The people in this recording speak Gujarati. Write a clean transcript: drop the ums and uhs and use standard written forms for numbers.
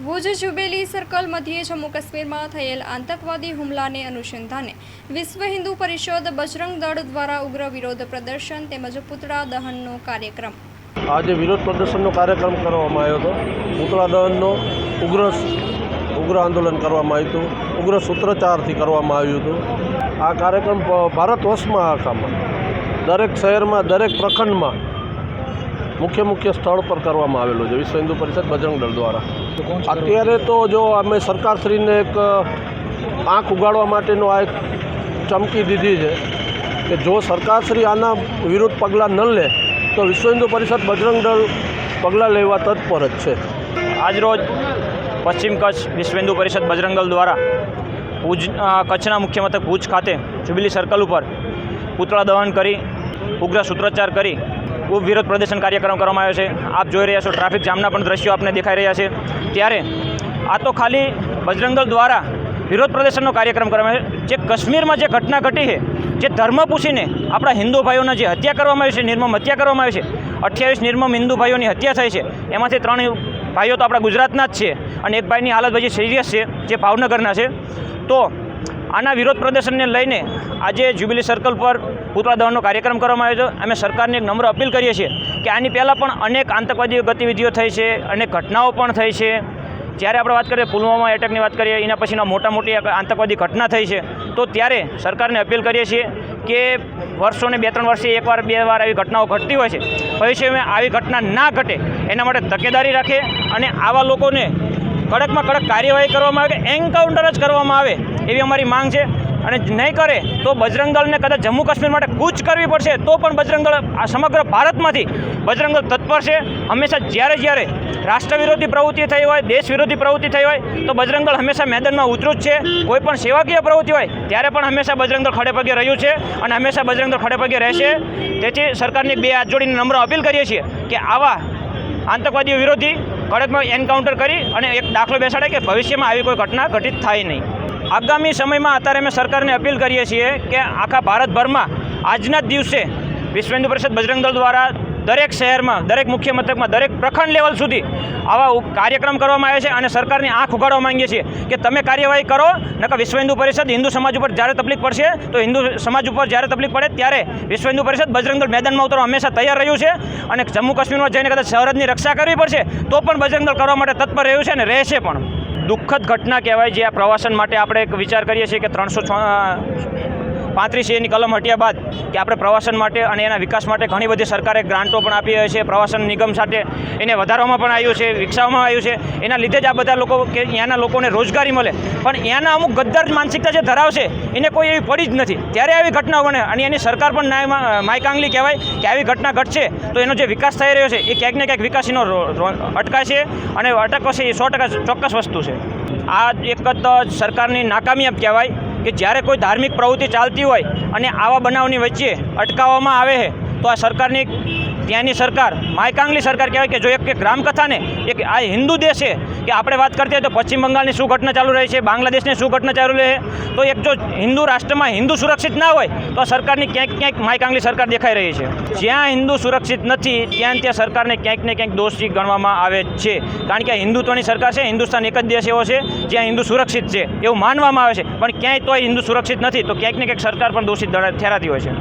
ભુજ જુબેલી સર્કલ મધ્યે જમ્મુ કાશ્મીરમાં થયેલ આતંકવાદી હુમલાને અનુસંધાને વિશ્વ હિન્દુ પરિષદ બજરંગ દળ દ્વારા ઉગ્ર વિરોધ પ્રદર્શન તેમજ પુતળા દહનનો કાર્યક્રમ આજે વિરોધ પ્રદર્શનનો કાર્યક્રમ કરવામાં આવ્યો હતો। પુતળા દહનનો ઉગ્ર આંદોલન કરવામાં આવ્યું હતું, ઉગ્ર સૂત્રોચ્ચારથી કરવામાં આવ્યું હતું। આ કાર્યક્રમ ભારત વર્ષમાં આખામાં દરેક શહેરમાં દરેક પ્રખંડમાં મુખ્ય સ્થળ પર કરવામાં આવેલો છે વિશ્વ હિન્દુ પરિષદ બજરંગ દળ દ્વારા। અત્યારે તો જો અમે સરકારશ્રીને એક આંખ ઉગાડવા માટેનો આ એક ચમકી દીધી છે કે જો સરકારશ્રી આના વિરુદ્ધ પગલાં ન લે તો વિશ્વ હિન્દુ પરિષદ બજરંગ દળ પગલાં લેવા તત્પર જ છે। આજરોજ પશ્ચિમ કચ્છ વિશ્વ હિન્દુ પરિષદ બજરંગ દળ દ્વારા ભુજ કચ્છના મુખ્ય મથક ભુજ ખાતે જુબિલી સર્કલ ઉપર પુતળા દહન કરી ઉગ્ર સૂત્રોચ્ચાર કરી ખૂબ વિરોધ પ્રદર્શન કાર્યક્રમ કરવામાં આવ્યો છે। આપ જોઈ રહ્યા છો ટ્રાફિક જામના પણ દ્રશ્યો આપને દેખાઈ રહ્યા છે। ત્યારે આ તો ખાલી બજરંગ દળ દ્વારા વિરોધ પ્રદર્શનનો કાર્યક્રમ કરવામાં આવ્યો છે। જે કાશ્મીરમાં જે ઘટના ઘટી છે, જે ધર્મ પૂછીને આપણા હિન્દુ ભાઈઓના જે હત્યા કરવામાં આવી છે, નિર્મમ હત્યા કરવામાં આવી છે, 28 નિર્મમ હિન્દુ ભાઈઓની હત્યા થઈ છે। એમાંથી 3 ભાઈઓ તો આપણા ગુજરાતના જ છે અને એક ભાઈની હાલત હજી સિરિયસ છે, જે ભાવનગરના છે। તો આના વિરોધ પ્રદર્શનને લઈને આજે જ્યુબિલી સર્કલ પર પુતળા દહનનો કાર્યક્રમ કરવામાં આવ્યો છે। અમે સરકારને એક નમ્ર અપીલ કરીએ છીએ કે આની પહેલાં પણ અનેક આતંકવાદી ગતિવિધિઓ થઈ છે, અનેક ઘટનાઓ પણ થઈ છે। જ્યારે આપણે વાત કરીએ પુલવામા એટેકની વાત કરીએ, એના પછીના મોટી આતંકવાદી ઘટના થઈ છે, તો ત્યારે સરકારને અપીલ કરીએ છીએ કે વર્ષોને 2-3 વર્ષે એકવાર 2 વાર આવી ઘટનાઓ ઘટતી હોય છે, ભવિષ્યમાં આવી ઘટના ના ઘટે એના માટે તકેદારી રાખે અને આવા લોકોને કડકમાં કડક કાર્યવાહી કરવામાં આવે, કે એન્કાઉન્ટર જ કરવામાં આવે એવી અમારી માંગ છે। અને નહીં કરે તો બજરંગ દળને કદાચ જમ્મુ કાશ્મીર માટે કૂચ કરવી પડશે તો પણ બજરંગ દળ આ સમગ્ર ભારતમાંથી બજરંગ દળ તત્પર છે। હંમેશા જ્યારે રાષ્ટ્ર વિરોધી પ્રવૃત્તિ થઈ હોય, દેશ વિરોધી પ્રવૃત્તિ થઈ હોય તો બજરંગ દળ હંમેશા મેદાનમાં ઉતરું જ છે। કોઈ પણ સેવાકીય પ્રવૃત્તિ હોય ત્યારે પણ હંમેશા બજરંગ દળ ખડે પગે રહ્યું છે અને હંમેશા બજરંગ દળ ખડે પગે રહેશે। તેથી સરકારની 2 હાથ જોડીને નમ્ર અપીલ કરીએ છીએ કે આવા આતંકવાદીઓ વિરોધી કડકમાં એન્કાઉન્ટર કરી અને એક દાખલો બેસાડે કે ભવિષ્યમાં આવી કોઈ ઘટના ઘટિત થાય નહીં। આગામી સમયમાં અત્યારે અમે સરકારને અપીલ કરીએ છીએ કે આખા ભારતભરમાં આજના જ દિવસે વિશ્વ હિન્દુ પરિષદ બજરંગ દળ દ્વારા દરેક શહેરમાં, દરેક મુખ્ય મથકમાં, દરેક પ્રખંડ લેવલ સુધી આવા કાર્યક્રમ કરવામાં આવે છે અને સરકારની આંખ ઉગાડવા માંગીએ છીએ કે તમે કાર્યવાહી કરો, નકર વિશ્વ હિન્દુ પરિષદ હિન્દુ સમાજ ઉપર જ્યારે તકલીફ પડશે તો હિન્દુ સમાજ ઉપર જ્યારે તકલીફ પડે ત્યારે વિશ્વ હિન્દુ પરિષદ બજરંગ દળ મેદાનમાં ઉતરવા હંમેશા તૈયાર રહ્યું છે અને જમ્મુ કાશ્મીરમાં જઈને કદાચ સરહદની રક્ષા કરવી પડશે તો પણ બજરંગ દળ કરવા માટે તત્પર રહ્યું છે અને રહેશે પણ। દુઃખદ ઘટના કહેવાય જે આ પ્રવાસન માટે આપણે એક વિચાર કરીએ છીએ કે 335Aની કલમ હટ્યા બાદ કે આપણે પ્રવાસન માટે અને એના વિકાસ માટે ઘણી બધી સરકારે ગ્રાન્ટો પણ આપી હોય છે, પ્રવાસન નિગમ સાથે એને વધારવામાં પણ આવ્યું છે, વિકસાવવામાં આવ્યું છે। એના લીધે જ આ બધા લોકો કે અહીંયાના લોકોને રોજગારી મળે, પણ અહીંયાના અમુક ગદ્દાર માનસિકતા જે ધરાવશે એને કોઈ એવી પડી જ નથી, ત્યારે આવી ઘટનાઓ બને અને એની સરકાર પણ માયકાંગલી કહેવાય કે આવી ઘટના ઘટશે તો એનો જે વિકાસ થઈ રહ્યો છે એ ક્યાંક ને ક્યાંક વિકાસીનો અટકાશે અને અટકશે એ 100% ચોક્કસ વસ્તુ છે। આ એક જ સરકારની નાકામિયાબ કહેવાય કે જ્યારે કોઈ ધાર્મિક પ્રવૃત્તિ ચાલતી હોય અને આવા બનાવની વચ્ચે અટકાવવામાં આવે છે તો આ સરકારની ત્યાંની સરકાર માયકાંગલી સરકાર કહેવાય કે જો એક રામકથાને એક આ હિન્દુ દેશ છે કે આપણે વાત કરતી હોય તો પશ્ચિમ બંગાળની શું ઘટના ચાલુ રહી છે, બાંગ્લાદેશની શું ઘટના ચાલુ રહે છે, તો એક જો હિન્દુ રાષ્ટ્રમાં હિન્દુ સુરક્ષિત ના હોય તો આ સરકારની ક્યાંક માયકાંગલી સરકાર દેખાઈ રહી છે। જ્યાં હિન્દુ સુરક્ષિત નથી ત્યાં સરકારને ક્યાંક ને ક્યાંક દોષી ગણવામાં આવે છે, કારણ કે આ હિન્દુત્વની સરકાર છે, હિન્દુસ્તાન એક જ દેશ એવો છે જ્યાં હિન્દુ સુરક્ષિત છે એવું માનવામાં આવે છે, પણ ક્યાંય તોય હિન્દુ સુરક્ષિત નથી તો ક્યાંક ને ક્યાંક સરકાર પણ દોષિત ઠેરાતી હોય છે।